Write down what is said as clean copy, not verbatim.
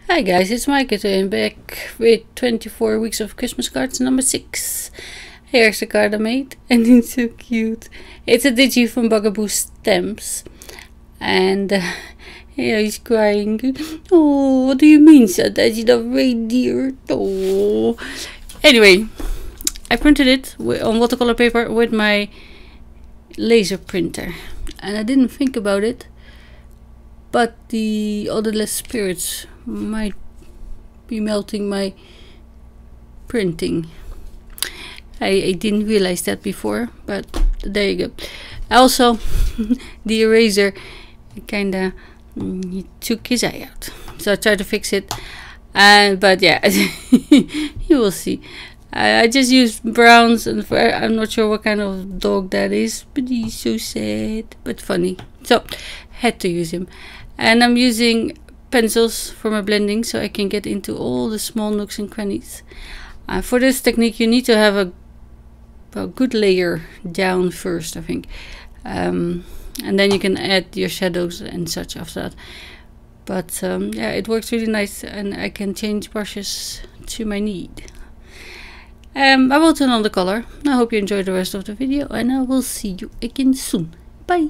Hi guys, it's Maaike today. I'm back with 24 weeks of Christmas cards number 6. Here's the card I made and it's so cute. It's a digi from Bugaboo Stamps. And yeah, he's crying. Oh, what do you mean, son? That's the reindeer. Oh. Anyway, I printed it on watercolor paper with my laser printer. And I didn't think about it. But the odorless spirits might be melting my printing. I didn't realize that before, but there you go. Also, the eraser kinda he took his eye out, so I tried to fix it. But yeah, you will see. I just used browns, and I'm not sure what kind of dog that is, but he's so sad but funny. So had to use him, and I'm using pencils for my blending so I can get into all the small nooks and crannies. For this technique you need to have a good layer down first, I think, and then you can add your shadows and such after that. But yeah, it works really nice, and I can change brushes to my need. I will turn on the color. I hope you enjoy the rest of the video, and I will see you again soon. Bye!